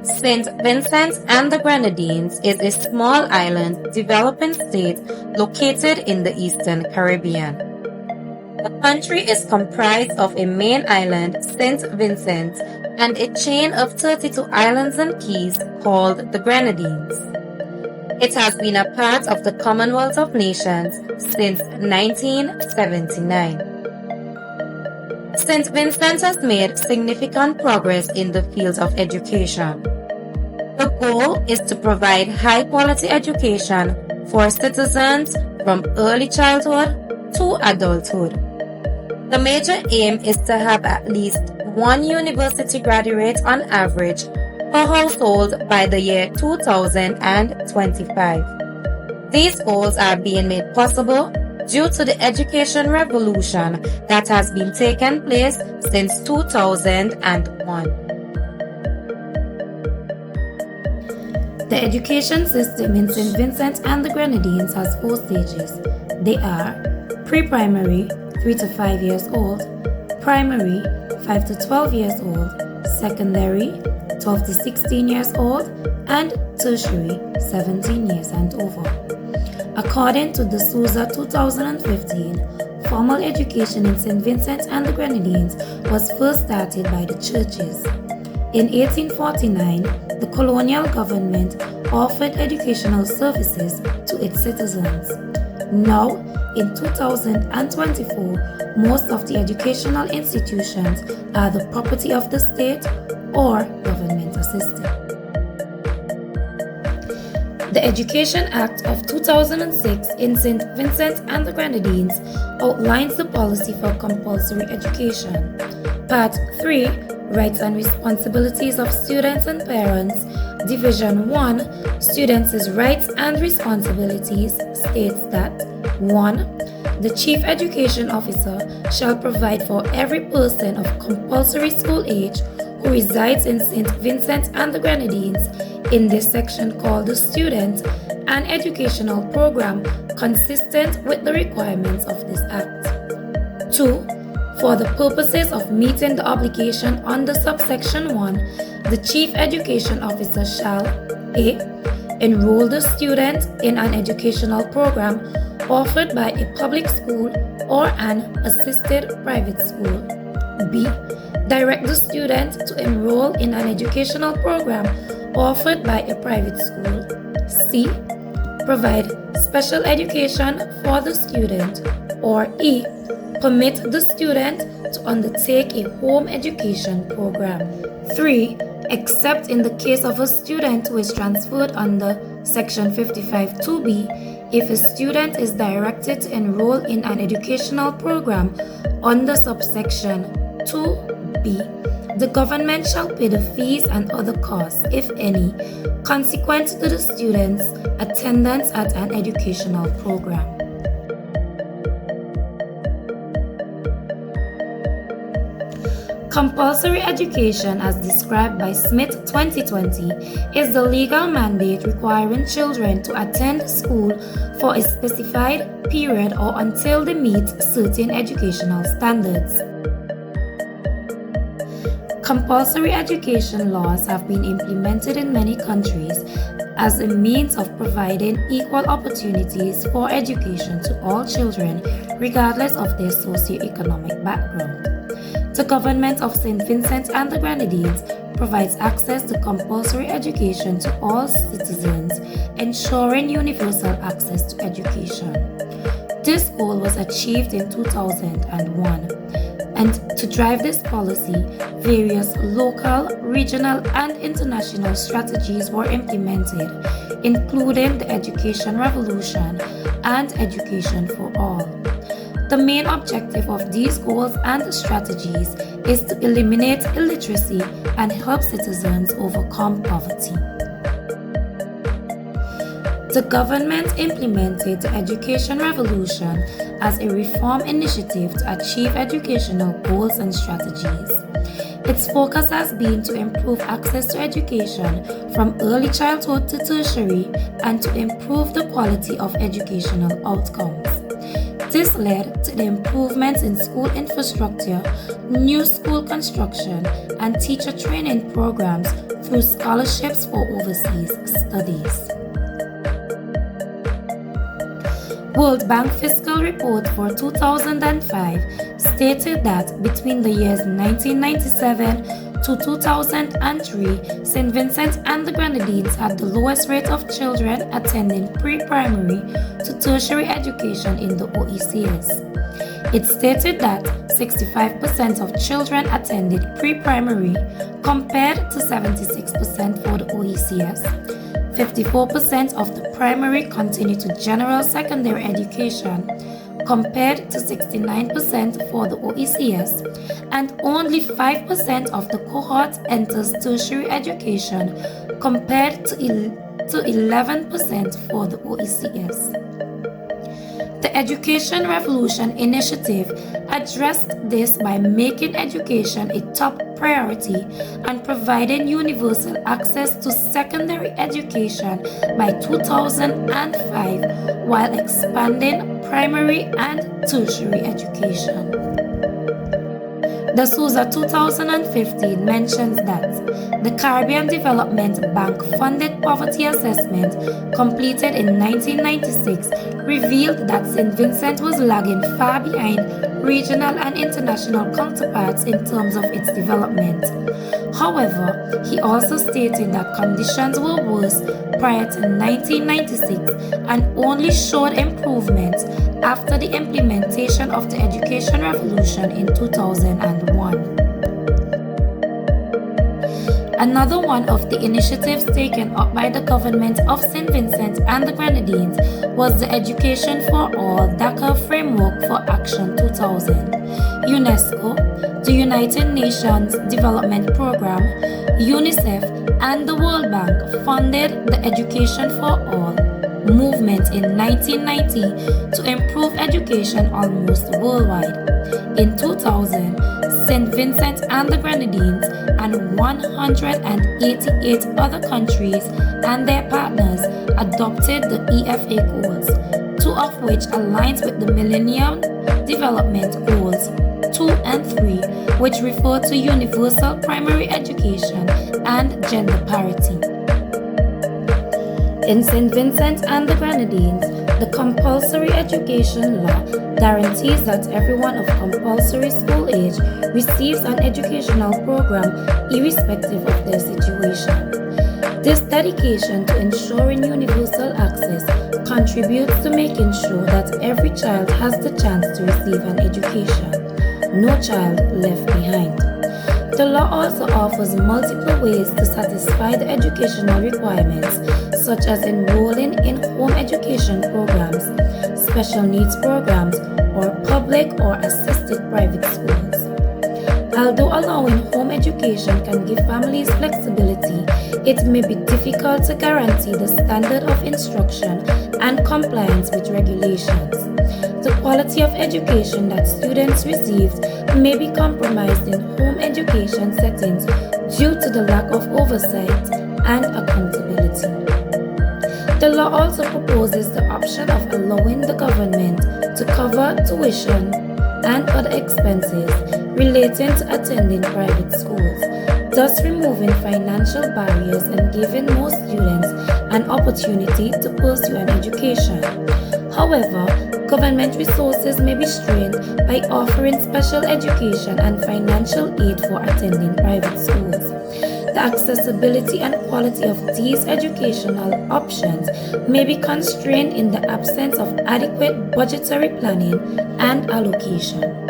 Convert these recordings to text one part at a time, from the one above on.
St. Vincent and the Grenadines is a small island developing state located in the Eastern Caribbean. The country is comprised of a main island, St. Vincent, and a chain of 32 islands and keys called the Grenadines. It has been a part of the Commonwealth of Nations since 1979. St. Vincent has made significant progress in the field of education. The goal is to provide high-quality education for citizens from early childhood to adulthood. The major aim is to have at least one university graduate on average per household by the year 2025. These goals are being made possible due to the education revolution that has been taking place since 2001. The education system in St. Vincent and the Grenadines has 4 stages. They are pre-primary, 3 to 5 years old, primary, 5 to 12 years old, secondary, 12 to 16 years old, and tertiary, 17 years and over. According to the Sousa 2015, formal education in St. Vincent and the Grenadines was first started by the churches. In 1849, the colonial government offered educational services to its citizens. Now, in 2024, most of the educational institutions are the property of the state or government assisted. The Education Act of 2006 in St. Vincent and the Grenadines outlines the policy for compulsory education. Part 3, Rights and Responsibilities of Students and Parents, Division 1, Students' Rights and Responsibilities, states that 1. The Chief Education Officer shall provide for every person of compulsory school age who resides in St. Vincent and the Grenadines in this section called the Student an educational program consistent with the requirements of this Act. 2. For the purposes of meeting the obligation under subsection 1, the Chief Education Officer shall a. Enroll the student in an educational program offered by a public school or an assisted private school. B. Direct the student to enroll in an educational program offered by a private school. C. Provide special education for the student. Or E. Permit the student to undertake a home education program. 3. Except in the case of a student who is transferred under Section 55(2)(b, if a student is directed to enroll in an educational program under subsection 2b, the government shall pay the fees and other costs, if any, consequent to the student's attendance at an educational program. Compulsory education, as described by Smith 2020, is the legal mandate requiring children to attend school for a specified period or until they meet certain educational standards. Compulsory education laws have been implemented in many countries as a means of providing equal opportunities for education to all children, regardless of their socio-economic background. The government of St. Vincent and the Grenadines provides access to compulsory education to all citizens, ensuring universal access to education. This goal was achieved in 2001, and to drive this policy, various local, regional, and international strategies were implemented, including the Education Revolution and Education for All. The main objective of these goals and strategies is to eliminate illiteracy and help citizens overcome poverty. The government implemented the Education Revolution as a reform initiative to achieve educational goals and strategies. Its focus has been to improve access to education from early childhood to tertiary and to improve the quality of educational outcomes. This led to the improvements in school infrastructure, new school construction, and teacher training programs through scholarships for overseas studies. World Bank Fiscal Report for 2005 stated that between the years 1997 to 2003, St. Vincent and the Grenadines had the lowest rate of children attending pre-primary to tertiary education in the OECS. It stated that 65% of children attended pre-primary compared to 76% for the OECS. 54% of the primary continued to general secondary education compared to 69% for the OECS, and only 5% of the cohort enters tertiary education compared to 11% for the OECS. The Education Revolution Initiative addressed this by making education a top priority and providing universal access to secondary education by 2005 while expanding primary and tertiary education. The SUSE 2015 mentions that the Caribbean Development Bank funded poverty assessment completed in 1996 revealed that St. Vincent was lagging far behind regional and international counterparts in terms of its development. However, he also stated that conditions were worse prior to 1996 and only showed improvement after the implementation of the Education Revolution in 2001. Another one of the initiatives taken up by the government of St. Vincent and the Grenadines was the Education for All Dakar Framework for Action 2000. UNESCO, the United Nations Development Programme, UNICEF, and the World Bank funded the Education for All movement in 1990 to improve education almost worldwide. In 2000, St. Vincent and the Grenadines and 188 other countries and their partners adopted the EFA goals, two of which aligns with the Millennium Development Goals 2 and 3, which refer to universal primary education and gender parity. In St. Vincent and the Grenadines, the compulsory education law guarantees that everyone of compulsory school age receives an educational program irrespective of their situation. This dedication to ensuring universal access contributes to making sure that every child has the chance to receive an education, no child left behind. The law also offers multiple ways to satisfy the educational requirements, such as enrolling in home education programs, special needs programs, or public or assisted private schools. Although allowing home education can give families flexibility, it may be difficult to guarantee the standard of instruction and compliance with regulations. The quality of education that students received may be compromised in home education settings due to the lack of oversight and accountability. The law also proposes the option of allowing the government to cover tuition and other expenses relating to attending private schools, thus removing financial barriers and giving more students an opportunity to pursue an education. However, government resources may be strained by offering special education and financial aid for attending private schools. The accessibility and quality of these educational options may be constrained in the absence of adequate budgetary planning and allocation.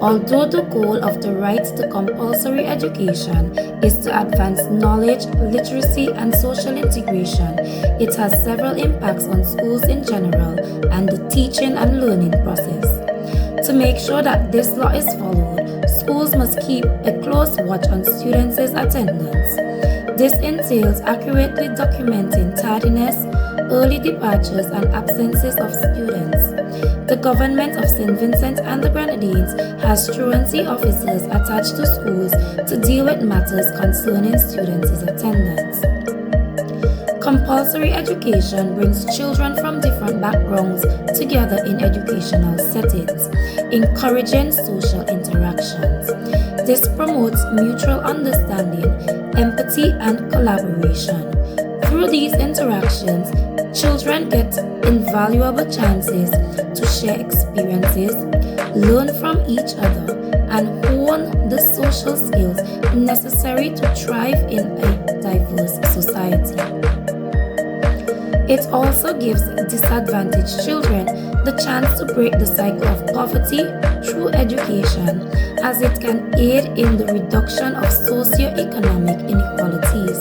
Although the goal of the right to compulsory education is to advance knowledge, literacy, and social integration, it has several impacts on schools in general and the teaching and learning process. To make sure that this law is followed, schools must keep a close watch on students' attendance. This entails accurately documenting tardiness, early departures, and absences of students. The government of St. Vincent and the Grenadines has truancy officers attached to schools to deal with matters concerning students' attendance. Compulsory education brings children from different backgrounds together in educational settings, encouraging social interactions. This promotes mutual understanding, empathy, and collaboration. Through these interactions, children get invaluable chances to share experiences, learn from each other, and hone the social skills necessary to thrive in a diverse society. It also gives disadvantaged children the chance to break the cycle of poverty through education, as it can aid in the reduction of socio-economic inequalities.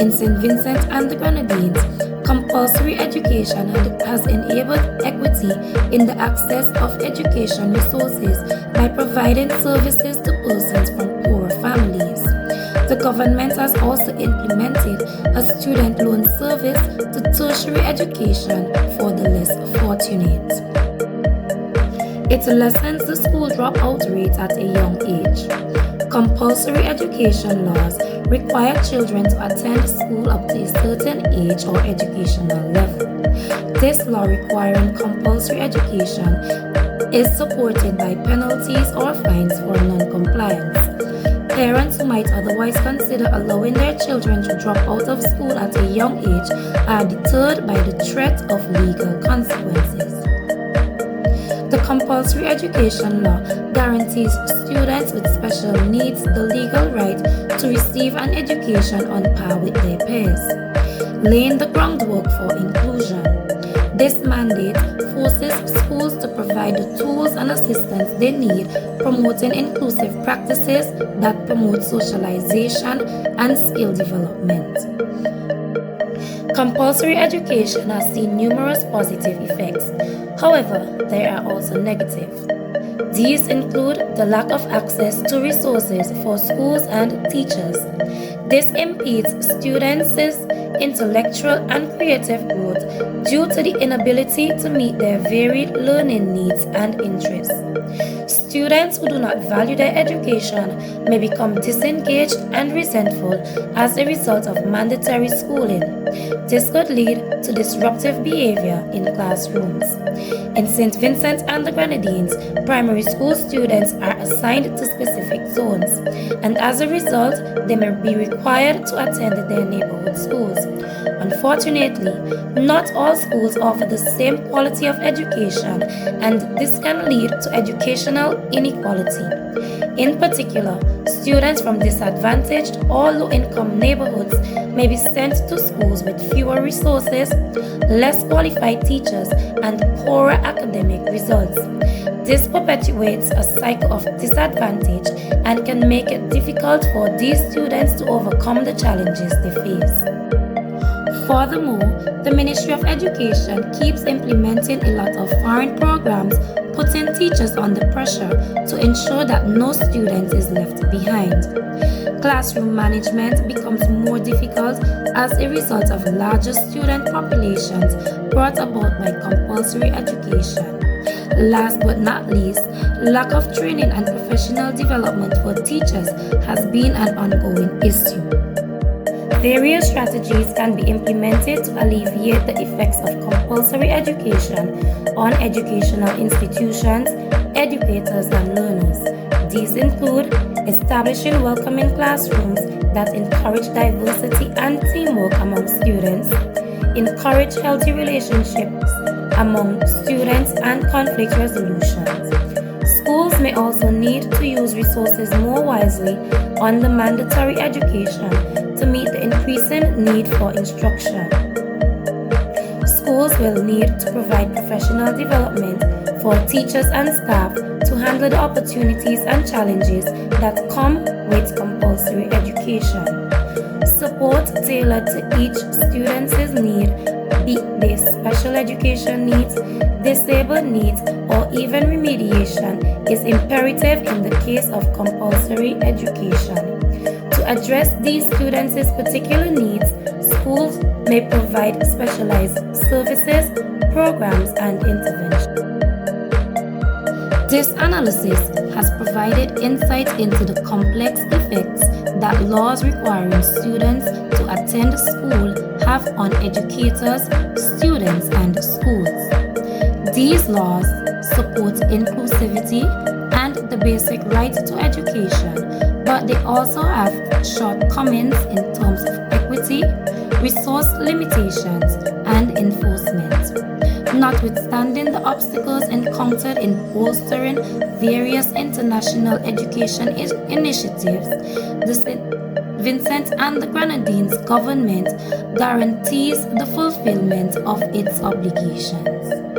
In St. Vincent and the Grenadines, compulsory education has enabled equity in the access of education resources by providing services to persons from poorer families. The government has also implemented a student loan service to tertiary education for the less fortunate. It lessens the school dropout rate at a young age. Compulsory education laws require children to attend school up to a certain age or educational level. This law requiring compulsory education is supported by penalties or fines for non-compliance. Parents who might otherwise consider allowing their children to drop out of school at a young age are deterred by the threat of legal consequences. The compulsory education law guarantees students with special needs the legal right to receive an education on par with their peers, laying the groundwork for inclusion. This mandate forces schools to provide the tools and assistance they need, promoting inclusive practices that promote socialization and skill development. Compulsory education has seen numerous positive effects. However, there are also negative. These include the lack of access to resources for schools and teachers. This impedes students' intellectual and creative growth due to the inability to meet their varied learning needs and interests. Students who do not value their education may become disengaged and resentful as a result of mandatory schooling. This could lead to disruptive behavior in classrooms. In St. Vincent and the Grenadines, primary school students are assigned to specific zones, and as a result, they may be required to attend their neighborhood schools. Unfortunately, not all schools offer the same quality of education, and this can lead to educational inequality. In particular, students from disadvantaged or low-income neighborhoods may be sent to schools with fewer resources, less qualified teachers, and poorer academic results. This perpetuates a cycle of disadvantage and can make it difficult for these students to overcome the challenges they face. Furthermore, the Ministry of Education keeps implementing a lot of foreign programs, putting teachers under pressure to ensure that no student is left behind. Classroom management becomes more difficult as a result of larger student populations brought about by compulsory education. Last but not least, lack of training and professional development for teachers has been an ongoing issue. Various strategies can be implemented to alleviate the effects of compulsory education on educational institutions, educators, and learners. These include establishing welcoming classrooms that encourage diversity and teamwork among students, encourage healthy relationships among students, and conflict resolutions. Schools may also need to use resources more wisely on the mandatory education to meet the increasing need for instruction. Schools will need to provide professional development for teachers and staff to handle the opportunities and challenges that come with compulsory education. Support tailored to each student's need, be they special education needs, disabled needs, or even remediation, is imperative in the case of compulsory education. To address these students' particular needs, schools may provide specialized services, programs, and interventions. This analysis has provided insight into the complex effects that laws requiring students to attend school have on educators, students, and schools. These laws support inclusivity and the basic right to education, but they also have shortcomings in terms of equity, resource limitations, and enforcement. Notwithstanding the obstacles encountered in bolstering various international education initiatives, the St. Vincent and the Grenadines government guarantees the fulfillment of its obligations.